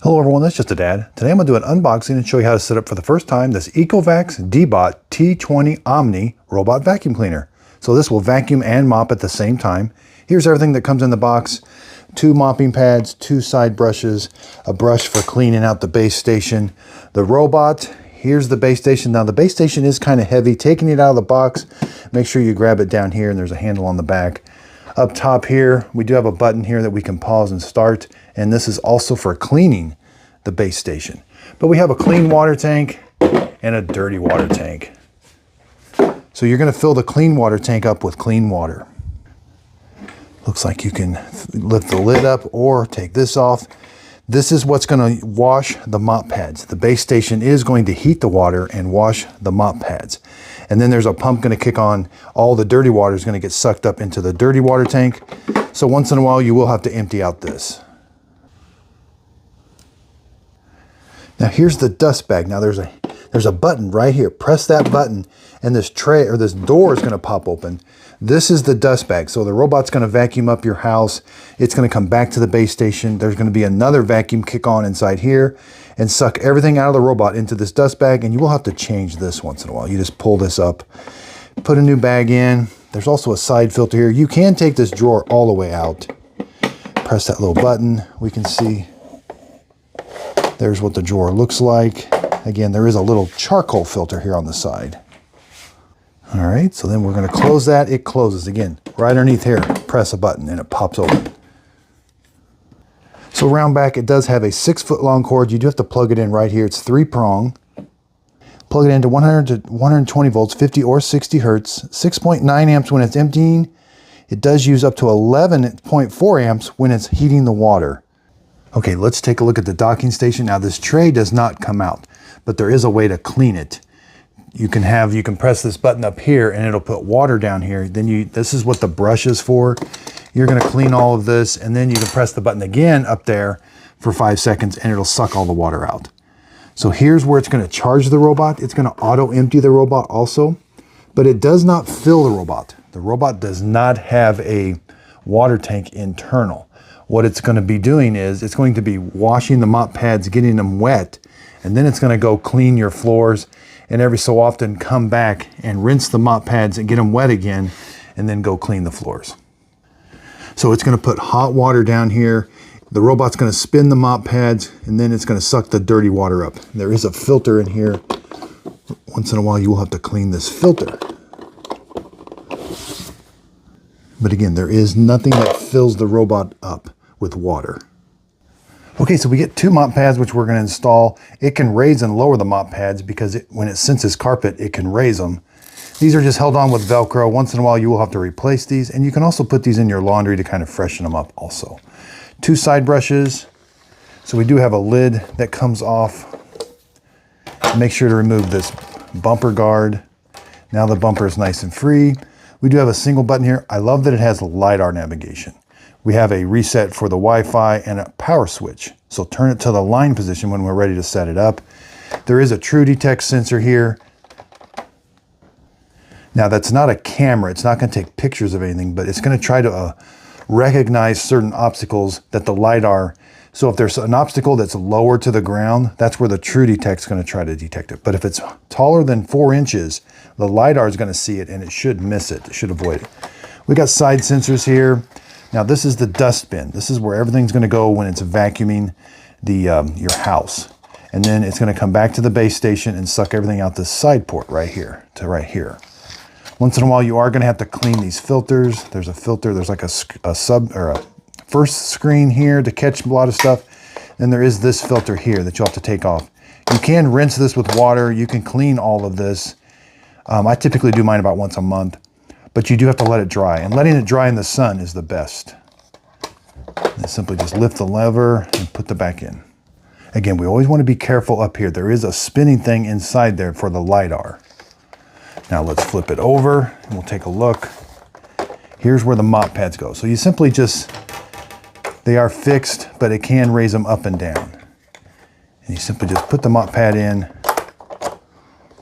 Hello everyone, this is Just a Dad. Today I'm going to do an unboxing and show you how to set up for the first time this ECOVACS DEEBOT T20 Omni robot vacuum cleaner. So this will vacuum and mop at the same time. Here's everything that comes in the box. 2 mopping pads, 2 side brushes, a brush for cleaning out the base station, the robot. Here's the base station. Now the base station is kind of heavy. Taking it out of the box, make sure you grab it down here and there's a handle on the back. Up top here, we do have a button here that we can pause and start, and this is also for cleaning the base station. But we have a clean water tank and a dirty water tank. So you're going to fill the clean water tank up with clean water. Looks like you can lift the lid up or take this off. This is what's going to wash the mop pads. The base station is going to heat the water and wash the mop pads. And then there's a pump going to kick on. All the dirty water is going to get sucked up into the dirty water tank. So once in a while you will have to empty out this. Now here's the dust bag. Now there's a button right here. Press that button and this tray or this door is going to pop open. This is the dust bag. So the robot's going to vacuum up your house. It's going to come back to the base station. There's going to be another vacuum kick on inside here and suck everything out of the robot into this dust bag. And you will have to change this once in a while. You just pull this up, put a new bag in. There's also a side filter here. You can take this drawer all the way out. Press that little button. We can see there's what the drawer looks like. Again, there is a little charcoal filter here on the side. All right, so then we're going to close that. It closes again right underneath here. Press a button and it pops open. So around back, it does have a 6-foot long cord. You do have to plug it in right here. It's 3-prong. Plug it into 100 to 120 volts, 50 or 60 hertz, 6.9 amps when it's emptying. It does use up to 11.4 amps when it's heating the water. Okay, let's take a look at the docking station. Now this tray does not come out, but there is a way to clean it. You can press this button up here and it'll put water down here. Then this is what the brush is for. You're gonna clean all of this and then you can press the button again up there for 5 seconds and it'll suck all the water out. So here's where it's gonna charge the robot. It's gonna auto empty the robot also, but it does not fill the robot. The robot does not have a water tank internal. What it's going to be doing is it's going to be washing the mop pads, getting them wet, and then it's going to go clean your floors and every so often come back and rinse the mop pads and get them wet again and then go clean the floors. So it's going to put hot water down here. The robot's going to spin the mop pads and then it's going to suck the dirty water up. There is a filter in here. Once in a while you will have to clean this filter. But again, there is nothing that fills the robot up with water. Okay, so we get 2 mop pads, which we're going to install. It can raise and lower the mop pads because when it senses carpet, it can raise them. These are just held on with Velcro. Once in a while, you will have to replace these. And you can also put these in your laundry to kind of freshen them up also. 2 side brushes. So we do have a lid that comes off. Make sure to remove this bumper guard. Now the bumper is nice and free. We do have a single button here. I love that it has LiDAR navigation. We have a reset for the Wi-Fi and a power switch. So turn it to the line position when we're ready to set it up. There is a true detect sensor here. Now that's not a camera. It's not going to take pictures of anything, but it's going to try to recognize certain obstacles that the LiDAR. So if there's an obstacle that's lower to the ground, that's where the true detect is going to try to detect it. But if it's taller than 4 inches, the LiDAR is going to see it and it should miss it. It should avoid it. We got side sensors here. Now this is the dust bin. This is where everything's going to go when it's vacuuming your house. And then it's going to come back to the base station and suck everything out this side port right here to right here. Once in a while you are going to have to clean these filters. There's a filter, there's like a sub or a first screen here to catch a lot of stuff. Then there is this filter here that you'll have to take off. You can rinse this with water. You can clean all of this. I typically do mine about once a month. But you do have to let it dry, and letting it dry in the sun is the best. And simply just lift the lever and put the back in. Again, we always want to be careful up here. There is a spinning thing inside there for the LiDAR. Now let's flip it over and we'll take a look. Here's where the mop pads go. So you simply they are fixed, but it can raise them up and down. And you simply just put the mop pad in.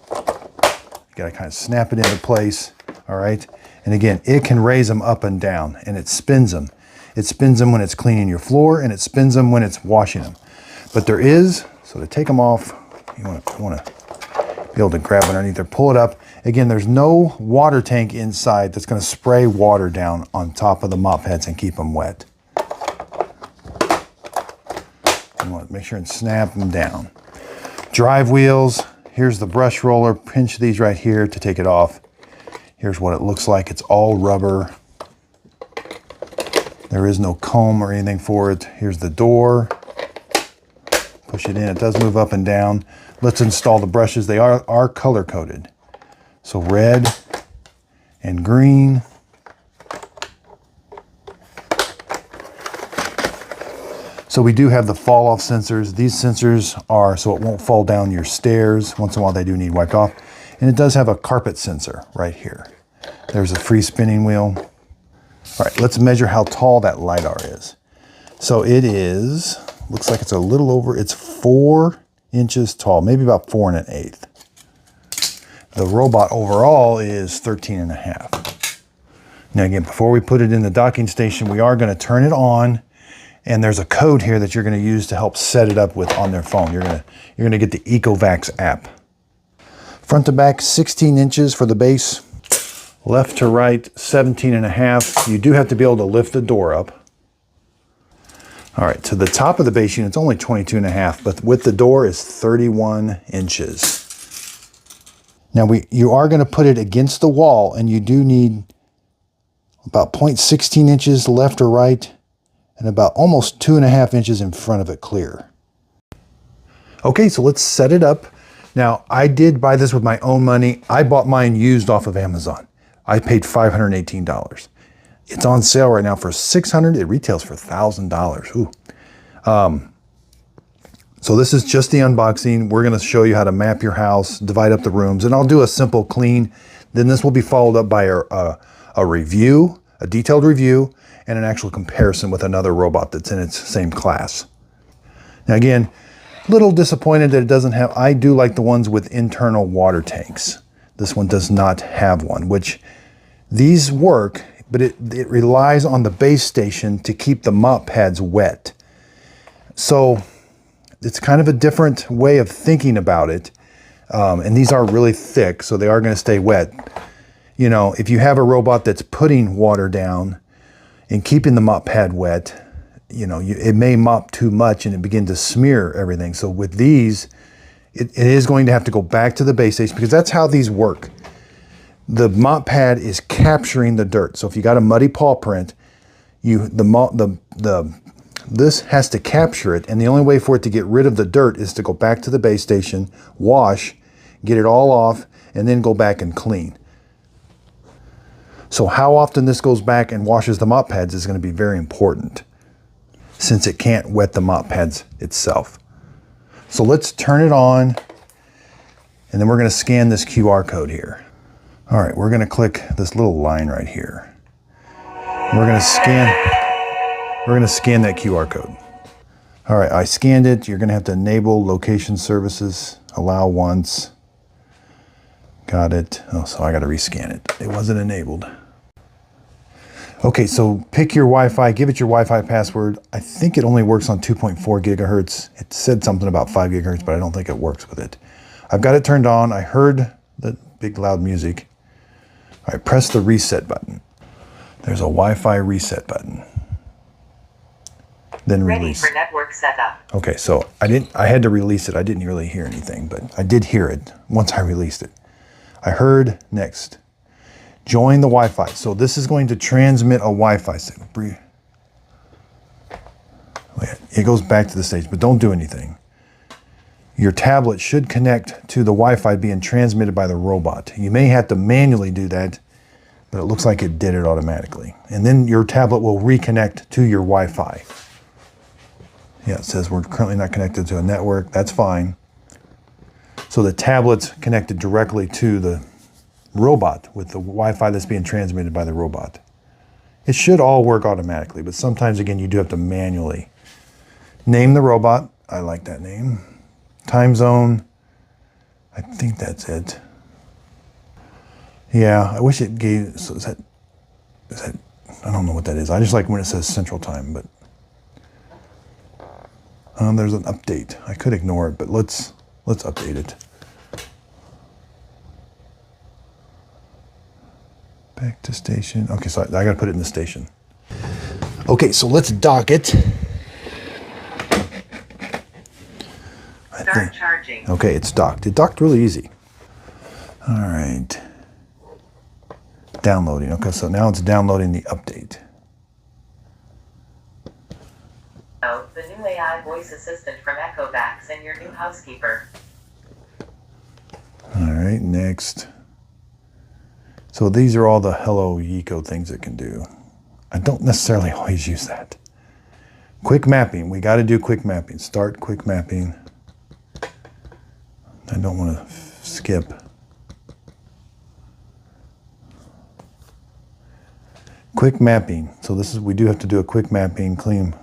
You gotta kind of snap it into place, all right? And again, it can raise them up and down and it spins them. It spins them when it's cleaning your floor and it spins them when it's washing them. But there is, so to take them off, you want to be able to grab underneath there, pull it up. Again, there's no water tank inside that's going to spray water down on top of the mop heads and keep them wet. You want to make sure and snap them down. Drive wheels, here's the brush roller. Pinch these right here to take it off. Here's what it looks like. It's all rubber. There is no comb or anything for it. Here's the door. Push it in. It does move up and down. Let's install the brushes. They are color coded. So red and green. So we do have the fall off sensors. These sensors are so it won't fall down your stairs. Once in a while they do need wiped off. And it does have a carpet sensor right here. There's a free spinning wheel. All right, let's measure how tall that LiDAR is. So it is, looks like it's a little over, it's 4 inches tall, maybe about 4 1/8. The robot overall is 13 1/2. Now again, before we put it in the docking station, we are going to turn it on, and there's a code here that you're going to use to help set it up with on their phone. You're going to get the ECOVACS app. Front to back, 16 inches for the base. Left to right, 17 1/2. You do have to be able to lift the door up. All right, to the top of the base unit, it's only 22 1/2, but with the door is 31 inches. Now you are going to put it against the wall, and you do need about 0.16 inches left or right, and about almost 2 1/2 inches in front of it clear. Okay, so let's set it up. Now, I did buy this with my own money. I bought mine used off of Amazon. I paid $518. It's on sale right now for $600. It retails for $1,000. Ooh. So this is just the unboxing. We're going to show you how to map your house, divide up the rooms, and I'll do a simple clean. Then this will be followed up by a review, a detailed review, and an actual comparison with another robot that's in its same class. Now again, little disappointed that it doesn't have, I do like the ones with internal water tanks. This one does not have one, which these work, but it relies on the base station to keep the mop pads wet. So it's kind of a different way of thinking about it. And these are really thick, so they are going to stay wet. You know, if you have a robot that's putting water down and keeping the mop pad wet, you know, it may mop too much and it begin to smear everything. So with these, it is going to have to go back to the base station, because that's how these work. The mop pad is capturing the dirt. So if you got a muddy paw print, this has to capture it, and the only way for it to get rid of the dirt is to go back to the base station, wash, get it all off, and then go back and clean. So how often this goes back and washes the mop pads is going to be very important, since it can't wet the mop pads itself. So let's turn it on, and then we're going to scan this QR code here. All right, we're going to click this little line right here. We're going to scan that QR code. All right, I scanned it. You're going to have to enable location services, allow once. Got it. Oh, so I got to rescan it. It wasn't enabled. Okay, so pick your Wi-Fi, give it your Wi-Fi password. I think it only works on 2.4 gigahertz. It said something about 5 gigahertz, but I don't think it works with it. I've got it turned on. I heard the big loud music. All right, press the reset button. There's a Wi-Fi reset button. Then release. Ready for network setup. Okay, so I had to release it. I didn't really hear anything, but I did hear it once I released it. I heard next. Join the Wi-Fi. So this is going to transmit a Wi-Fi signal. It goes back to the stage, but don't do anything. Your tablet should connect to the Wi-Fi being transmitted by the robot. You may have to manually do that, but it looks like it did it automatically. And then your tablet will reconnect to your Wi-Fi. Yeah, it says we're currently not connected to a network. That's fine. So the tablet's connected directly to the robot with the Wi-Fi that's being transmitted by the robot. It should all work automatically, but sometimes, again, you do have to manually name the robot. I like that name. Time zone. I think that's it. Yeah, I wish it gave, so is that, I don't know what that is. I just like when it says Central Time, but There's an update. I could ignore it, but let's update it. Back to station. Okay, so I got to put it in the station. Okay, so let's dock it. Start charging. Okay, it's docked. It docked really easy. All right. Downloading. Okay, so now it's downloading the update. Oh, the new AI voice assistant from ECOVACS and your new housekeeper. All right, next. So these are all the Hello Yeco things it can do. I don't necessarily always use that. Quick mapping. We got to do quick mapping. Start quick mapping. I don't want to skip. Quick mapping. So this is, we do have to do a quick mapping, clean.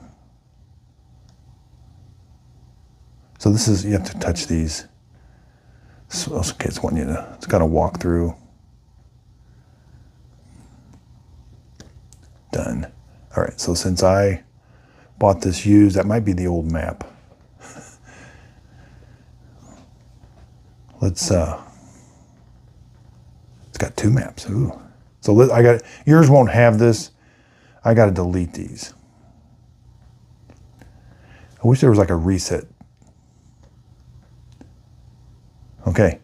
So this is, you have to touch these. So, okay, it's wanting you to, it's got to walk through. Done. All right, so since I bought this used, that might be the old map. Let's, it's got two maps, ooh. So I got, yours won't have this. I got to delete these. I wish there was like a reset. Okay.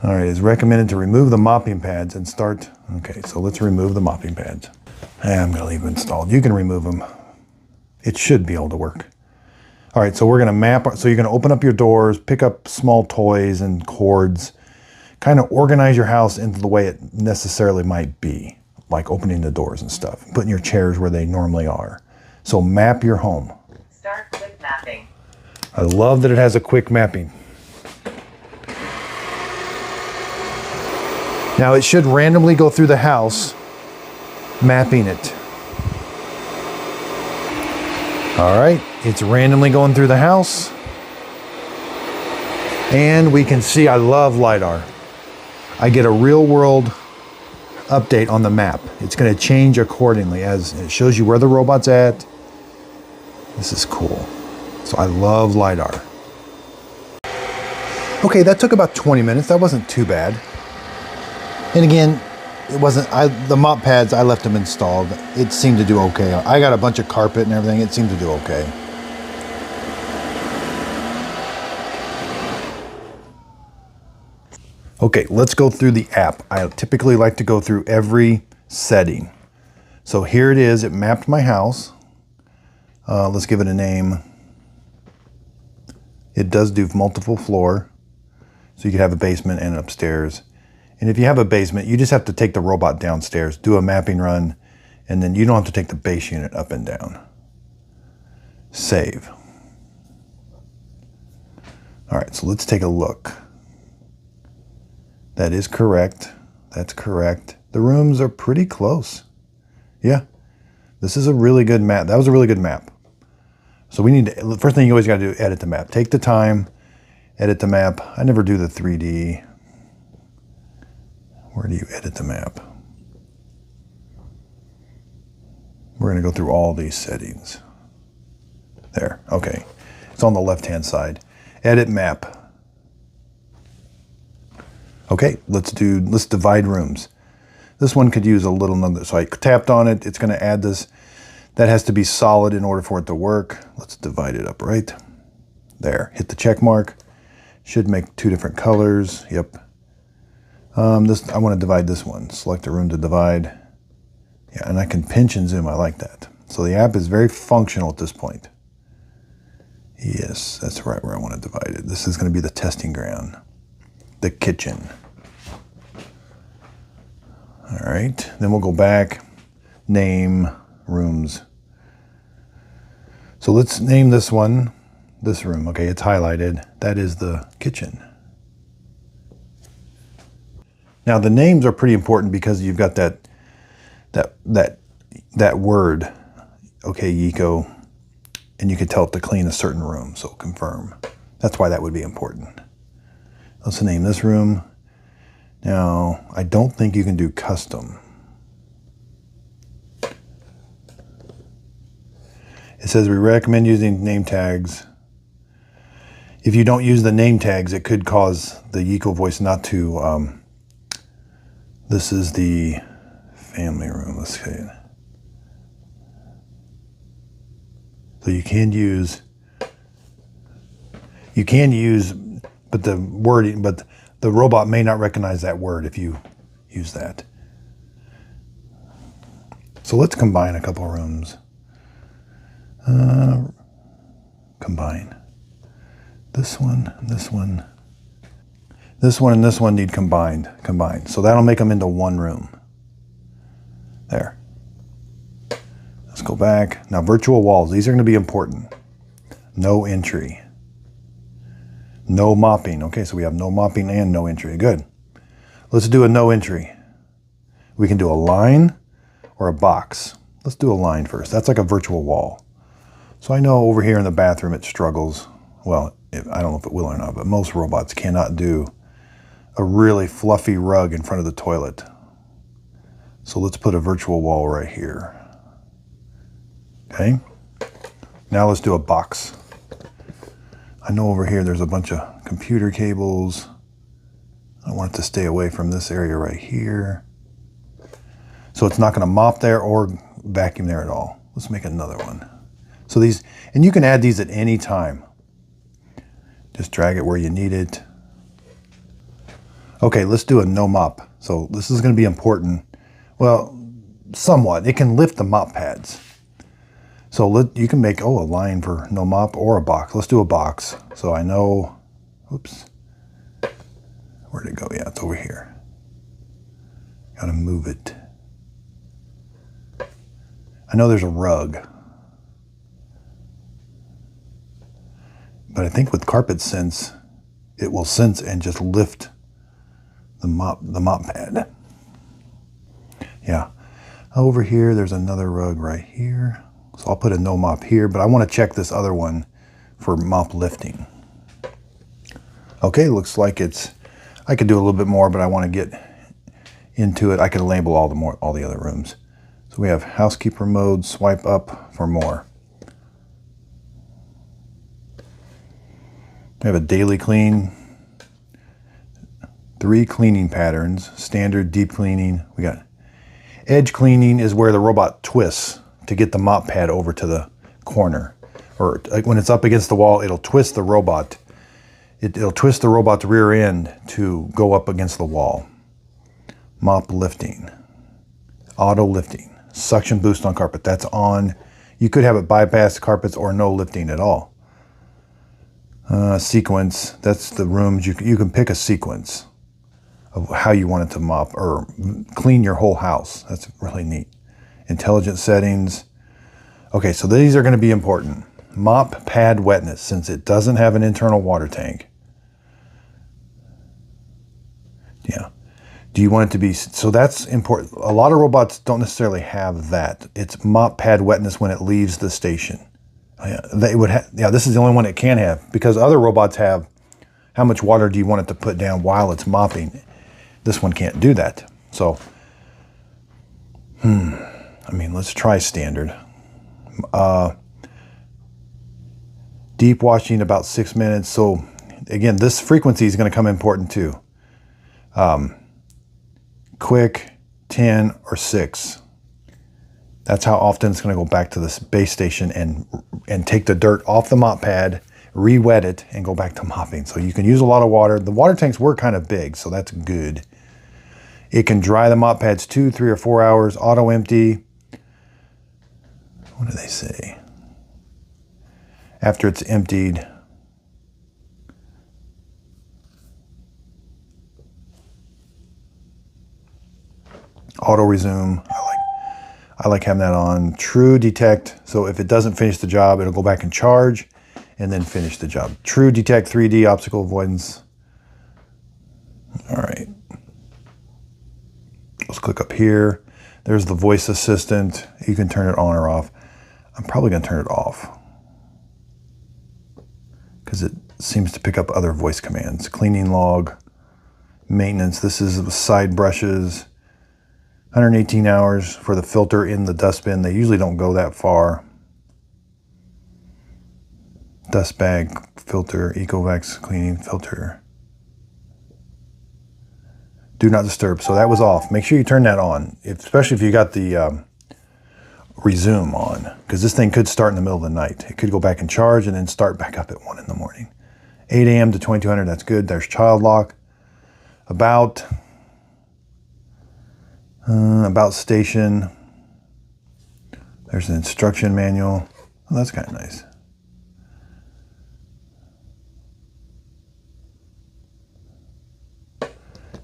All right, it's recommended to remove the mopping pads and start. Okay, so let's remove the mopping pads. I'm gonna leave them installed. You can remove them. It should be able to work. All right, so we're gonna map. So you're gonna open up your doors, pick up small toys and cords, kind of organize your house into the way it necessarily might be, like opening the doors and stuff, putting your chairs where they normally are. So map your home. Start quick mapping. I love that it has a quick mapping. Now it should randomly go through the house, mapping it. All right, it's randomly going through the house. And we can see, I love LiDAR. I get a real world update on the map. It's gonna change accordingly as it shows you where the robot's at. This is cool. So I love LiDAR. Okay, that took about 20 minutes. That wasn't too bad. And again, it wasn't, the mop pads, I left them installed. It seemed to do okay. I got a bunch of carpet and everything. It seemed to do okay. Okay, let's go through the app. I typically like to go through every setting. So here it is. It mapped my house. Let's give it a name. It does do multiple floor. So you could have a basement and upstairs. And if you have a basement, you just have to take the robot downstairs, do a mapping run, and then you don't have to take the base unit up and down. Save. All right, so let's take a look. That is correct. That's correct. The rooms are pretty close. Yeah, this is a really good map. That was a really good map. So we need to, first thing you always got to do, edit the map. Take the time, edit the map. I never do the 3D. Where do you edit the map? We're going to go through all these settings. There, okay. It's on the left-hand side. Edit map. Okay, let's divide rooms. This one could use a little number. So I tapped on it. It's going to add this. That has to be solid in order for it to work. Let's divide it up, right? There, hit the check mark. Should make two different colors. Yep. I want to divide this one. Select a room to divide. Yeah, and I can pinch and zoom. I like that. So the app is very functional at this point. Yes, that's right where I want to divide it. This is going to be the testing ground. The kitchen. All right, then we'll go back, name, rooms. So let's name this one, this room. Okay, it's highlighted. That is the kitchen. Now the names are pretty important because you've got that word, okay, Yeco, and you can tell it to clean a certain room, so confirm. That's why that would be important. Let's name this room. Now, I don't think you can do custom. It says we recommend using name tags. If you don't use the name tags, it could cause the EcoVoice not to. This is the family room. Let's see. So you can use, but the wording, but the robot may not recognize that word if you use that. So let's combine a couple rooms. Combine. This one, this one. This one and this one need combined. So that'll make them into one room. There. Let's go back. Now virtual walls, these are going to be important. No entry. No mopping. Okay, so we have no mopping and no entry. Good. Let's do a no entry. We can do a line or a box. Let's do a line first. That's like a virtual wall. So I know over here in the bathroom it struggles. Well, I don't know if it will or not, but most robots cannot do a really fluffy rug in front of the toilet. So let's put a virtual wall right here. Okay. Now let's do a box. I know over here there's a bunch of computer cables. I want it to stay away from this area right here. So it's not going to mop there or vacuum there at all. Let's make another one. So these, and you can add these at any time. Just drag it where you need it. Okay, let's do a no mop. So this is going to be important. Well, somewhat. It can lift the mop pads. So you can make, a line for no mop or a box. Let's do a box. So I know, oops. Where'd it go? Yeah, it's over here. Gotta move it. I know there's a rug. But I think with carpet sense, it will sense and just lift the mop pad. Yeah. Over here, there's another rug right here. So I'll put a no mop here, but I want to check this other one for mop lifting. Okay, looks like I could do a little bit more, but I want to get into it. I could label all the other rooms. So we have housekeeper mode, swipe up for more. We have a daily clean, 3 cleaning patterns, standard, deep cleaning. We got edge cleaning is where the robot twists to get the mop pad over to the corner. Or when it's up against the wall, it'll twist the robot. It'll twist the robot's rear end to go up against the wall. Mop lifting, auto lifting, suction boost on carpet. That's on. You could have it bypass carpets or no lifting at all. Sequence, that's the rooms. You can pick a sequence of how you want it to mop or clean your whole house. That's really neat. Intelligent settings. Okay, so these are going to be important. Mop pad wetness, since it doesn't have an internal water tank. Yeah. Do you want it to be, so that's important. A lot of robots don't necessarily have that. It's mop pad wetness when it leaves the station. Yeah, this is the only one it can have, because other robots have how much water do you want it to put down while it's mopping. This one can't do that. So, I mean, let's try standard. Deep washing about 6 minutes. So again, this frequency is going to come important too. Quick, 10 or 6. That's how often it's going to go back to this base station and take the dirt off the mop pad, re-wet it, and go back to mopping. So you can use a lot of water. The water tanks were kind of big, so that's good. It can dry the mop pads 2, 3, or 4 hours. Auto empty. What do they say? After it's emptied. Auto resume. I like having that on. True detect, so if it doesn't finish the job, it'll go back and charge and then finish the job. True detect 3D obstacle avoidance. All right. Let's click up here. There's the voice assistant. You can turn it on or off. I'm probably gonna turn it off because it seems to pick up other voice commands. Cleaning log, maintenance. This is the side brushes. 118 hours for the filter in the dustbin. They usually don't go that far. Dust bag filter, ECOVACS cleaning filter. Do not disturb. So that was off. Make sure you turn that on, especially if you got the resume on, because this thing could start in the middle of the night. It could go back in charge and then start back up at 1 in the morning. 8 a.m. to 2200, that's good. There's child lock. About station. There's an instruction manual. Oh, that's kind of nice.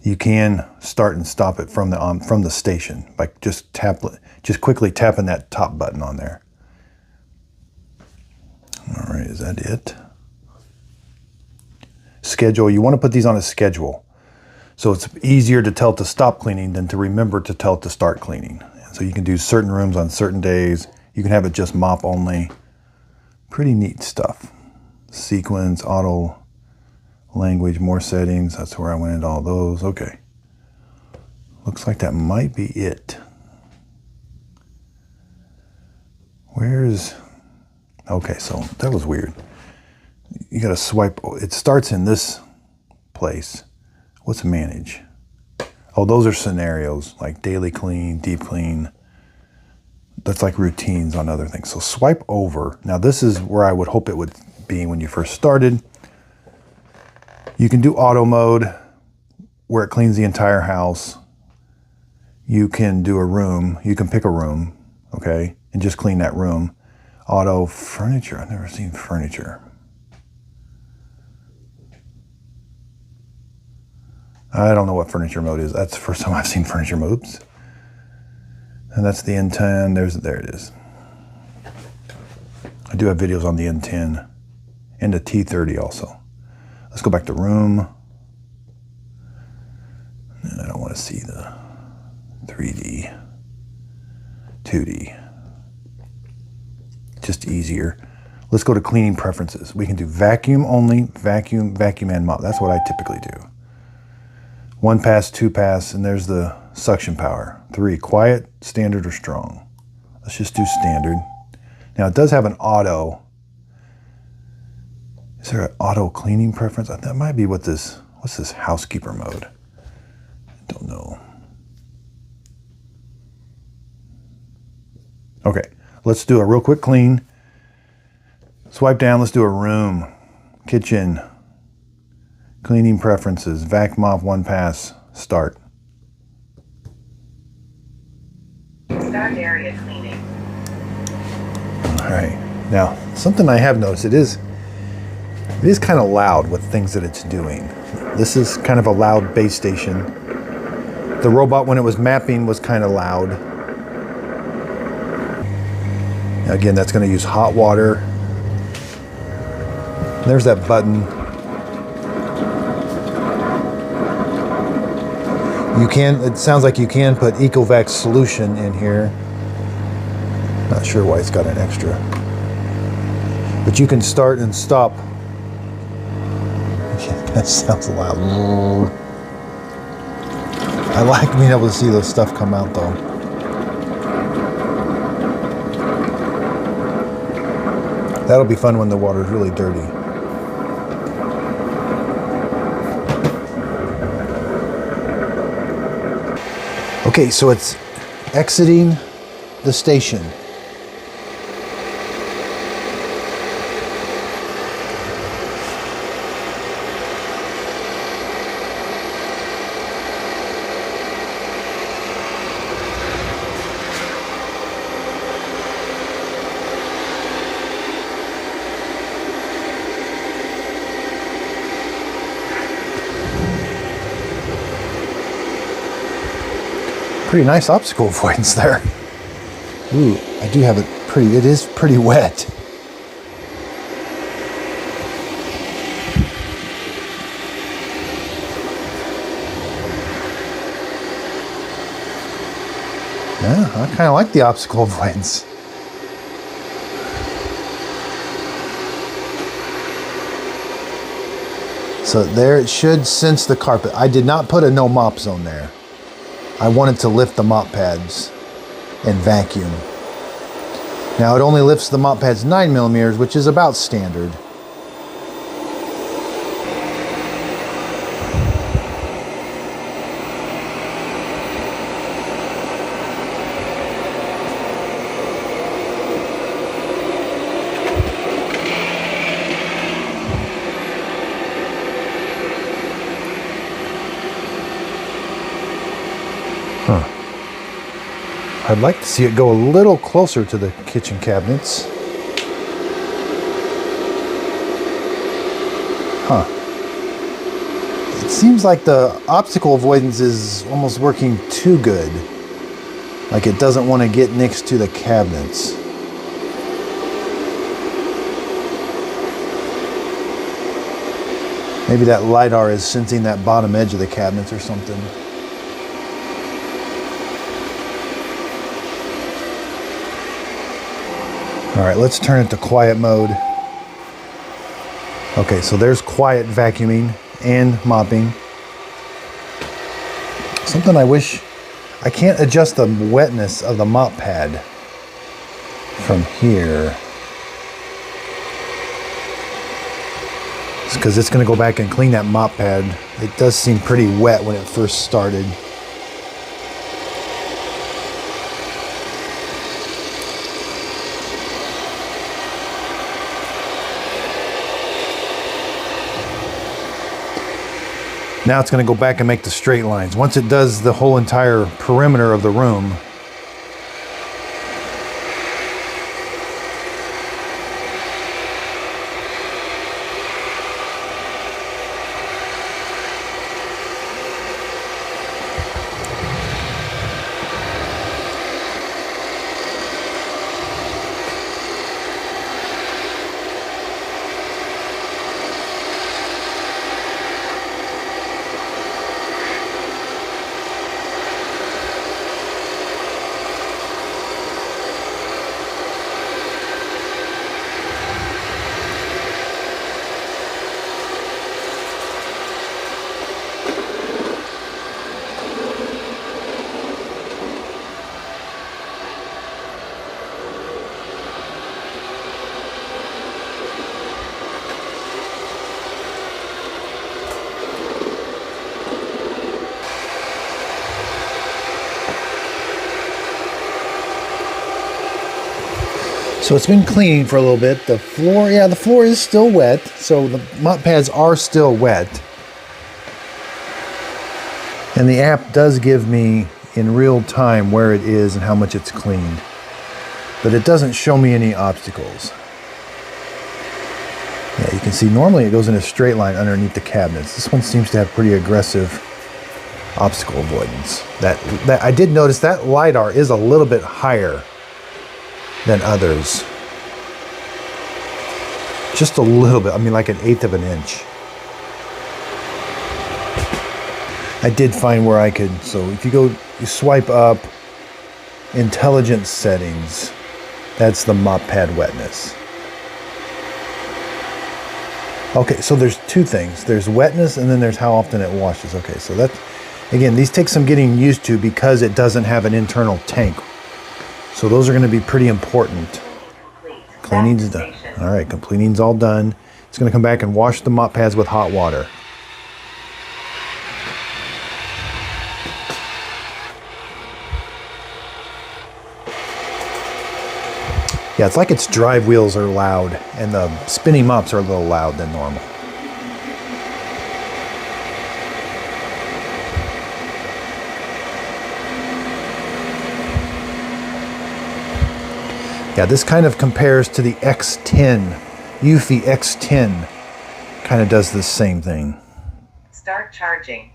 You can start and stop it from the station by just quickly tapping that top button on there. All right, is that it? Schedule. You want to put these on a schedule, so it's easier to tell it to stop cleaning than to remember to tell it to start cleaning. So you can do certain rooms on certain days. You can have it just mop only. Pretty neat stuff. Sequence, auto. Language, more settings. That's where I went into all those. Okay. Looks like that might be it. Where's... Okay, so that was weird. You got to swipe. It starts in this place. What's manage? Oh, those are scenarios like daily clean, deep clean. That's like routines on other things. So swipe over. Now this is where I would hope it would be when you first started. You can do auto mode where it cleans the entire house. You can do a room. You can pick a room, okay, and just clean that room. Auto furniture. I've never seen furniture. I don't know what furniture mode is. That's the first time I've seen furniture modes. And that's the N10. There it is. I do have videos on the N10 and the T30 also. Let's go back to room. I don't want to see the 3D, 2D. Just easier. Let's go to cleaning preferences. We can do vacuum only, vacuum, vacuum and mop. That's what I typically do. 1 pass, 2 pass, and there's the suction power. 3, quiet, standard, or strong. Let's just do standard. Now it does have an auto. Is there an auto cleaning preference? That might be what this, what's this housekeeper mode? I don't know. Okay, let's do a real quick clean. Swipe down, let's do a room, kitchen, cleaning preferences, vac mop, 1 pass, start. Start area cleaning. All right, now something I have noticed, it is kind of loud with things that it's doing. This is kind of a loud base station. The robot, when it was mapping, was kind of loud. Again, that's going to use hot water. There's that button. You can, it sounds like you can put ECOVACS solution in here. Not sure why it's got an extra. But you can start and stop. That sounds loud. I like being able to see those stuff come out though. That'll be fun when the water's really dirty. Okay, so it's exiting the station. Pretty nice obstacle avoidance there. Ooh, I do have it pretty, it is pretty wet. Yeah, I kind of like the obstacle avoidance. So there it should sense the carpet. I did not put a no mop zone there. I wanted to lift the mop pads and vacuum. Now it only lifts the mop pads 9 millimeters, which is about standard. I'd like to see it go a little closer to the kitchen cabinets. Huh. It seems like the obstacle avoidance is almost working too good. Like it doesn't want to get next to the cabinets. Maybe that LiDAR is sensing that bottom edge of the cabinets or something. All right, let's turn it to quiet mode. Okay, so there's quiet vacuuming and mopping. Something I wish, I can't adjust the wetness of the mop pad from here. It's because it's going to go back and clean that mop pad. It does seem pretty wet when it first started. Now it's going to go back and make the straight lines. Once it does the whole entire perimeter of the room, so it's been cleaning for a little bit. The floor, yeah, the floor is still wet. So the mop pads are still wet. And the app does give me in real time where it is and how much it's cleaned. But it doesn't show me any obstacles. Yeah, you can see normally it goes in a straight line underneath the cabinets. This one seems to have pretty aggressive obstacle avoidance. That I did notice that LiDAR is a little bit higher than others. Just a little bit, I mean like 1/8 of an inch. I did find where I could, so if you swipe up, intelligence settings, that's the mop pad wetness. Okay, so there's two things. There's wetness and then there's how often it washes. Okay, so that, again, these take some getting used to because it doesn't have an internal tank. So those are going to be pretty important. Cleaning's done. All right, cleaning's all done. It's going to come back and wash the mop pads with hot water. Yeah, it's like its drive wheels are loud and the spinning mops are a little loud than normal. Yeah, this kind of compares to the X10. Eufy X10 kind of does the same thing. Start charging.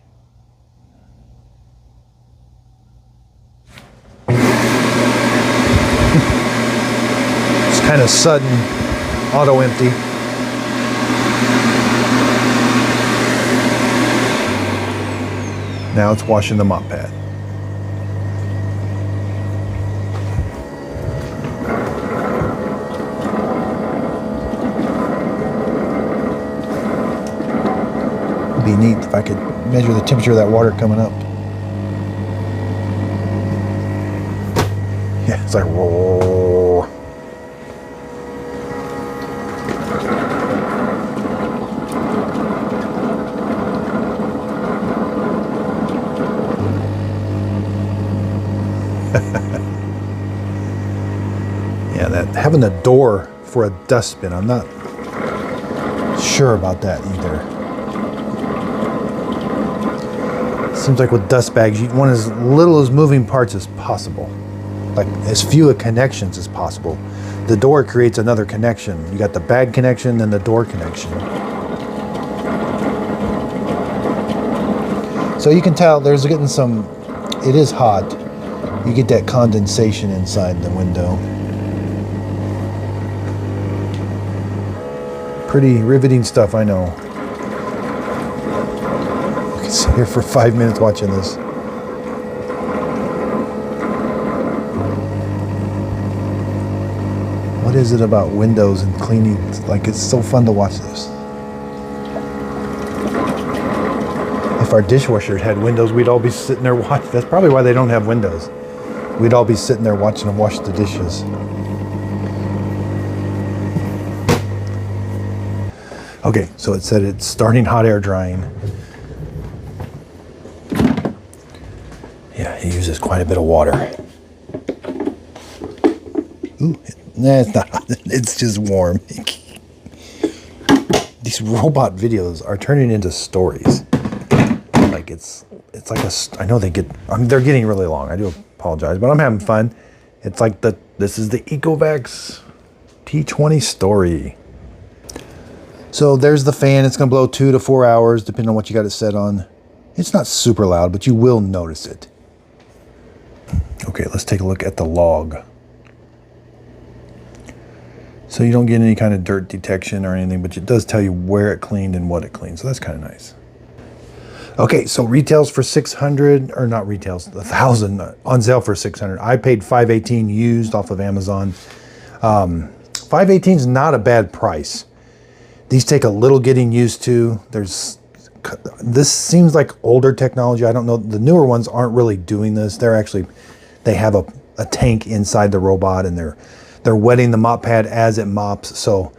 It's kind of sudden, auto empty. Now it's washing the mop pad. Be neat if I could measure the temperature of that water coming up. Yeah, it's like roar. Yeah, that having a door for a dustbin, I'm not sure about that either. Seems like with dust bags, you want as little as moving parts as possible. like as few connections as possible. The door creates another connection. You got the bag connection and the door connection. So you can tell there's getting some, it is hot. You get that condensation inside the window. Pretty riveting stuff, I know. You can sit here for 5 minutes watching this. What is it about windows and cleaning? Like, it's so fun to watch this. If our dishwasher had windows, we'd all be sitting there watching. That's probably why they don't have windows. We'd all be sitting there watching them wash the dishes. Okay, so it said it's starting hot air drying. Yeah, it uses quite a bit of water. Ooh, nah, it's not hot. It's just warm. These robot videos are turning into stories. Like it's like I know they get, I mean, they're getting really long. I do apologize, but I'm having fun. It's like this is the ECOVACS T20 story. So there's the fan. It's going to blow 2 to 4 hours, depending on what you got it set on. It's not super loud, but you will notice it. Okay, let's take a look at the log. So you don't get any kind of dirt detection or anything, but it does tell you where it cleaned and what it cleaned. So that's kind of nice. Okay, so retails for 600, or not retails, 1,000 on sale for 600. I paid $518 used off of Amazon. $518 is not a bad price. These take a little getting used to. This seems like older technology. I don't know. The newer ones aren't really doing this. They have a tank inside the robot, and they're wetting the mop pad as it mops. So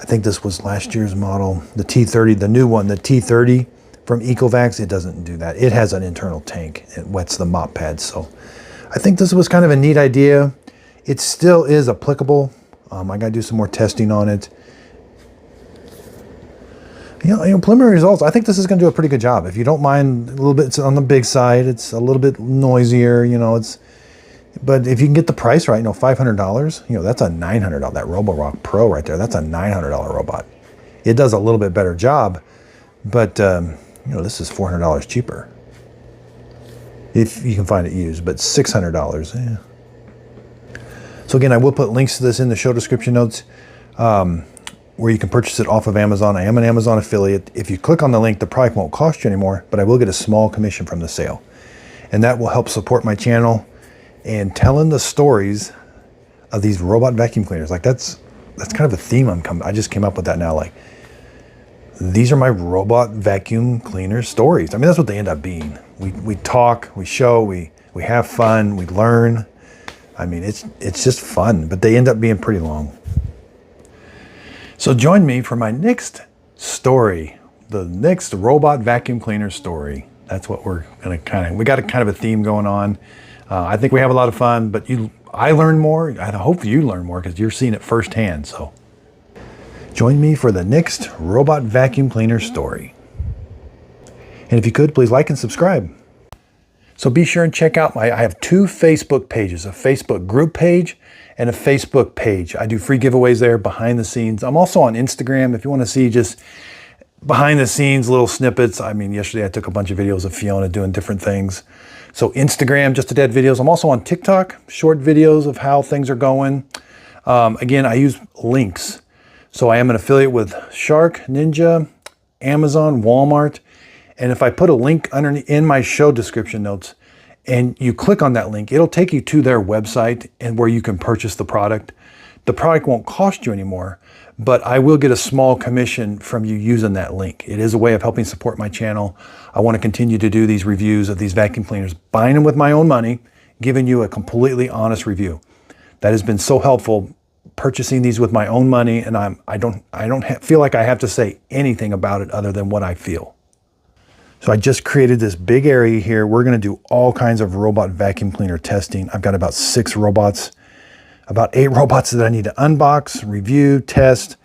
I think this was last year's model, the T30, the new one, the T30 from ECOVACS. It doesn't do that. It has an internal tank. It wets the mop pad. So I think this was kind of a neat idea. It still is applicable. I got to do some more testing on it. You know, preliminary results, I think this is going to do a pretty good job. If you don't mind a little bit, it's on the big side. It's a little bit noisier, you know, but if you can get the price right, you know, $500, you know, that's a $900, that Roborock Pro right there, that's a $900 robot. It does a little bit better job, but, you know, this is $400 cheaper. If you can find it used, but $600, yeah. So again, I will put links to this in the show description notes. Where you can purchase it off of Amazon. I am an Amazon affiliate. If you click on the link, the product won't cost you anymore, but I will get a small commission from the sale. And that will help support my channel and telling the stories of these robot vacuum cleaners. Like that's kind of a theme I just came up with that now. Like, these are my robot vacuum cleaner stories. I mean, that's what they end up being. We talk, we show, we have fun, we learn. I mean, it's just fun, but they end up being pretty long. So join me for my next story, the next robot vacuum cleaner story. That's what we're going to we got a kind of a theme going on. I think we have a lot of fun, but I learn more. I hope you learn more because you're seeing it firsthand. So join me for the next robot vacuum cleaner story. And if you could, please like and subscribe. So be sure and check out I have 2 Facebook pages, a Facebook group page and a Facebook page. I do free giveaways there behind the scenes. I'm also on Instagram if you want to see just behind the scenes little snippets. I mean, yesterday I took a bunch of videos of Fiona doing different things. So Instagram, Just a Dad videos. I'm also on TikTok, short videos of how things are going. Again, I use links. So I am an affiliate with Shark, Ninja, Amazon, Walmart. And if I put a link in my show description notes and you click on that link, it'll take you to their website and where you can purchase the product. The product won't cost you anymore, but I will get a small commission from you using that link. It is a way of helping support my channel. I want to continue to do these reviews of these vacuum cleaners, buying them with my own money, giving you a completely honest review. That has been so helpful, purchasing these with my own money, and I don't feel like I have to say anything about it other than what I feel. So I just created this big area here. We're going to do all kinds of robot vacuum cleaner testing. I've got about 6 robots, about 8 robots that I need to unbox, review, test.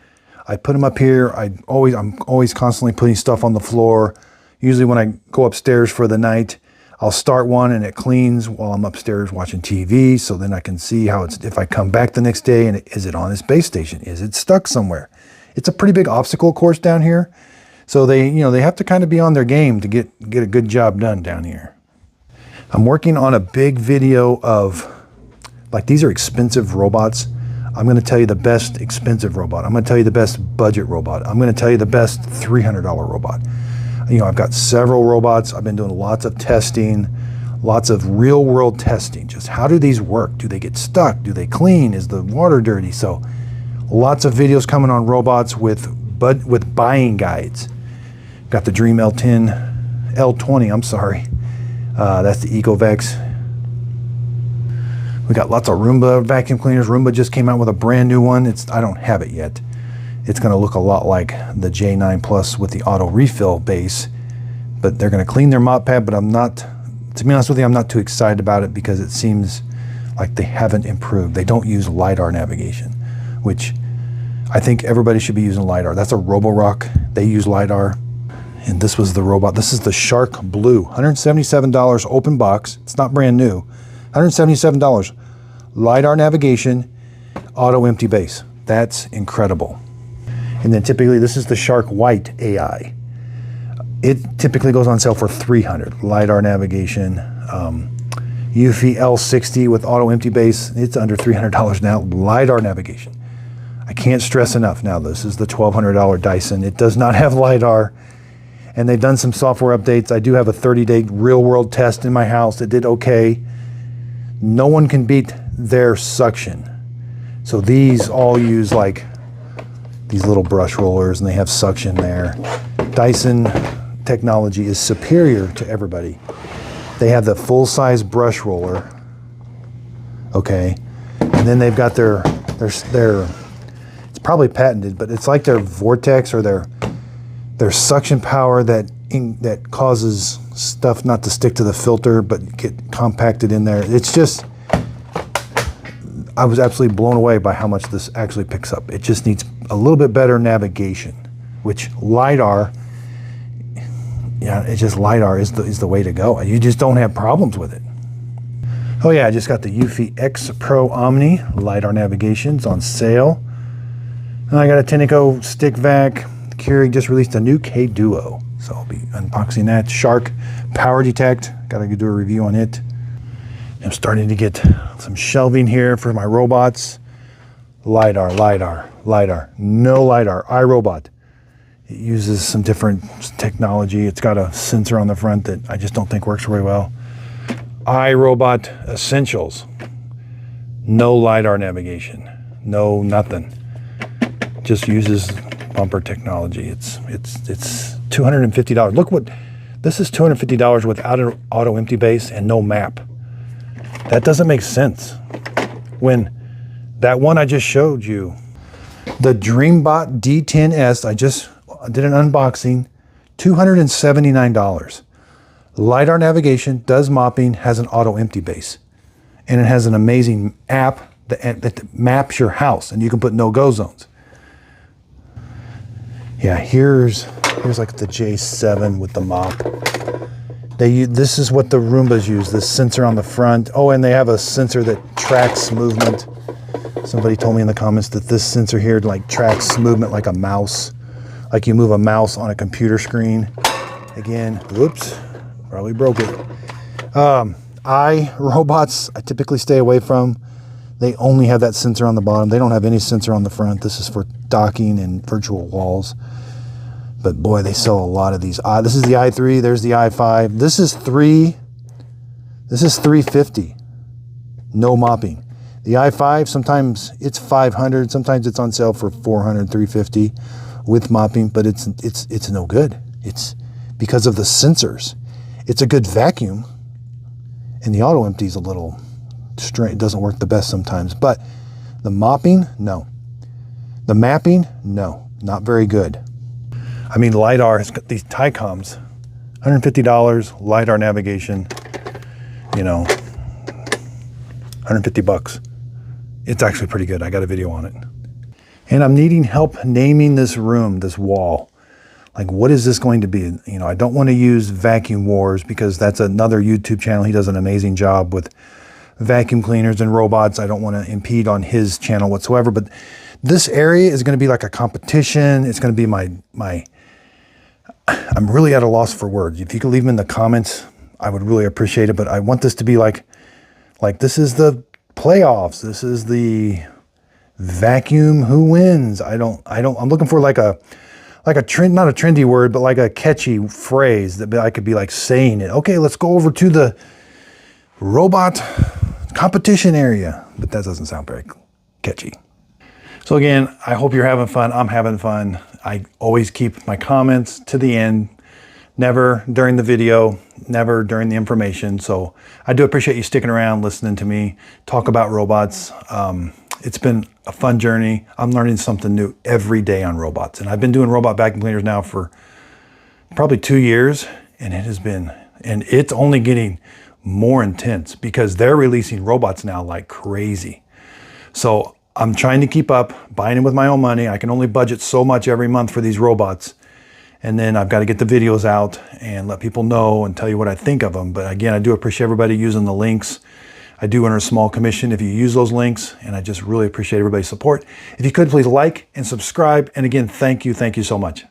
I put them up here. I'm always constantly putting stuff on the floor. Usually when I go upstairs for the night, I'll start one and it cleans while I'm upstairs watching TV. So then I can see how it's, if I come back the next day and is it on its base station? Is it stuck somewhere? It's a pretty big obstacle course down here. So they, you know, they have to kind of be on their game to get a good job done down here. I'm working on a big video of, like, these are expensive robots. I'm going to tell you the best expensive robot. I'm going to tell you the best budget robot. I'm going to tell you the best $300 robot. You know, I've got several robots. I've been doing lots of testing, lots of real world testing. Just how do these work? Do they get stuck? Do they clean? Is the water dirty? So lots of videos coming on robots with buying guides. Got the Dream L20, I'm sorry. That's the ECOVACS. We got lots of Roomba vacuum cleaners. Roomba just came out with a brand new one. I don't have it yet. It's going to look a lot like the J9 Plus with the auto refill base, but they're going to clean their mop pad, but I'm not, to be honest with you, I'm not too excited about it because it seems like they haven't improved. They don't use LiDAR navigation, which I think everybody should be using LiDAR. That's a Roborock. They use LiDAR. And this was the robot. This is the Shark Blue, $177 open box. It's not brand new. $177. LiDAR navigation, auto empty base. That's incredible. And then typically this is the Shark White AI. It typically goes on sale for $300. LiDAR navigation, Eufy L60 with auto empty base. It's under $300 now. LiDAR navigation. I can't stress enough. Now this is the $1,200 Dyson. It does not have LiDAR. And they've done some software updates. I do have a 30-day real-world test in my house. It did okay. No one can beat their suction. So these all use like these little brush rollers, and they have suction there. Dyson technology is superior to everybody. They have the full-size brush roller, okay, and then they've got their it's probably patented, but it's like their vortex or their suction power that causes stuff not to stick to the filter but get compacted in there. It's just, I was absolutely blown away by how much this actually picks up. It just needs a little bit better navigation, which LiDAR, yeah, it's just LiDAR is the way to go. You just don't have problems with it. Oh yeah, I just got the Eufy X Pro Omni LiDAR navigation. It's on sale. And I got a Tenneco stick vac. Keurig just released a new K Duo, so I'll be unboxing that. Shark Power Detect, gotta do a review on it. I'm starting to get some shelving here for my robots. LiDAR, LiDAR, LiDAR, no LiDAR, iRobot. It uses some different technology. It's got a sensor on the front that I just don't think works very well. iRobot Essentials, no LiDAR navigation, no nothing. Just uses bumper technology. It's $250. Look what, this is $250 without an auto empty base and no map. That doesn't make sense. When that one I just showed you, the DreamBot D10S, I just did an unboxing, $279. LiDAR navigation, does mopping, has an auto empty base. And it has an amazing app that maps your house, and you can put no-go zones. Yeah, here's like the J7 with the mop. This is what the Roombas use, this sensor on the front. Oh, and they have a sensor that tracks movement. Somebody told me in the comments that this sensor here like tracks movement like a mouse. Like you move a mouse on a computer screen. Again, whoops, probably broke it. iRobots, I typically stay away from. They only have that sensor on the bottom. They don't have any sensor on the front. This is for docking and virtual walls. But boy, they sell a lot of these. This is the i3, there's the i5. This is $350. No mopping. The i5, sometimes it's $500, sometimes it's on sale for $400, $350 with mopping, but it's no good. It's because of the sensors. It's a good vacuum, and the auto empty is a little strange. It doesn't work the best sometimes, but the mopping, no. The mapping, no, not very good. I mean, LiDAR has got these Tycoms, $150, LiDAR navigation, you know, 150 bucks. It's actually pretty good. I got a video on it. And I'm needing help naming this room, this wall. Like, what is this going to be? You know, I don't want to use Vacuum Wars because that's another YouTube channel. He does an amazing job with vacuum cleaners and robots. I don't want to impede on his channel whatsoever, but this area is going to be like a competition. It's going to be I'm really at a loss for words. If you could leave them in the comments, I would really appreciate it. But I want this to be like this is the playoffs. This is the vacuum who wins. I'm looking for like a trend, not a trendy word, but like a catchy phrase that I could be like saying it. Okay, let's go over to the robot competition area. But that doesn't sound very catchy. So again, I hope you're having fun. I'm having fun. I always keep my comments to the end, never during the video, never during the information. So I do appreciate you sticking around, listening to me talk about robots. It's been a fun journey. I'm learning something new every day on robots. And I've been doing robot vacuum cleaners now for probably 2 years. And it's only getting more intense because they're releasing robots now like crazy. So I'm trying to keep up, buying them with my own money. I can only budget so much every month for these robots. And then I've got to get the videos out and let people know and tell you what I think of them. But again, I do appreciate everybody using the links. I do earn a small commission if you use those links, and I just really appreciate everybody's support. If you could, please like and subscribe. And again, thank you so much.